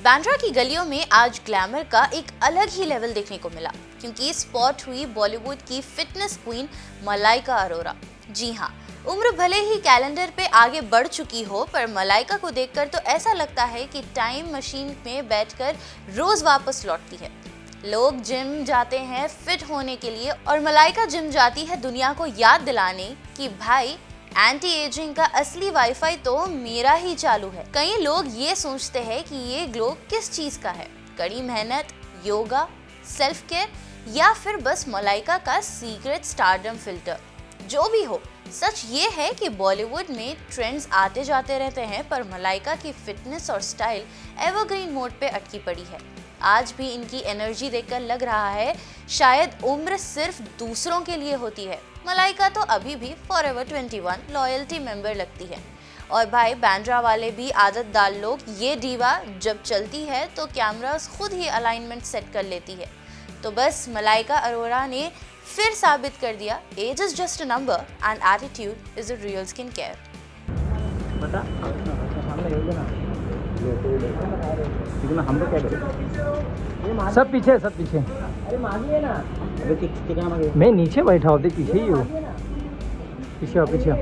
बांद्रा की गलियों में आज ग्लैमर का एक अलग ही लेवल देखने को मिला, क्योंकि स्पॉट हुई बॉलीवुड की फिटनेस क्वीन मलाइका अरोरा। जी हाँ, उम्र भले ही कैलेंडर पे आगे बढ़ चुकी हो, पर मलाइका को देखकर तो ऐसा लगता है कि टाइम मशीन में बैठकर रोज वापस लौटती है। लोग जिम जाते हैं फिट होने के लिए, और मलाइका जिम जाती है दुनिया को याद दिलाने कि भाई एंटी एजिंग का असली वाईफाई तो मेरा ही चालू है। कई लोग ये सोचते हैं कि ये ग्लो किस चीज का है, कड़ी मेहनत, योगा, सेल्फ केयर, या फिर बस मलाइका का सीक्रेट स्टारडम फिल्टर। जो भी हो, सच ये है कि बॉलीवुड में ट्रेंड्स आते जाते रहते हैं, पर मलाइका की फिटनेस और स्टाइल एवरग्रीन मोड पे अटकी पड़ी है। आज भी इनकी एनर्जी देखकर लग रहा है शायद उम्र सिर्फ दूसरों के लिए होती है। मलाइका तो अभी भी फॉरएवर 21 लॉयल्टी मेंबर लगती है। और भाई बांद्रा वाले भी आदतदार लोग, ये डीवा जब चलती है तो कैमरास खुद ही अलाइनमेंट सेट कर लेती है। तो बस मलाइका अरोरा ने फिर साबित कर दिया, age is just a number and attitude is a real skin care. हम लोग क्या करें? सब पीछे, सब पीछे। अरे मांगिए ना। अबे कितना मांगे? मैं नीचे बैठा हूँ, देख पीछे ही हूँ। पीछे आओ, पीछे आओ,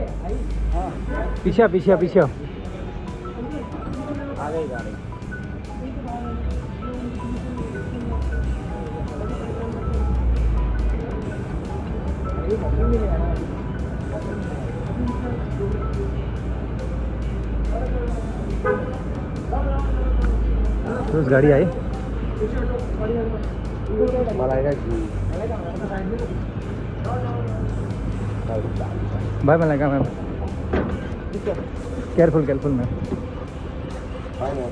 पीछे आओ, पीछे आओ, पीछे आओ। आ गई गाड़ी। तो उस गाड़ी आई Malaika ji. Bye Malaika ma'am, careful careful ma'am. Bye ma'am.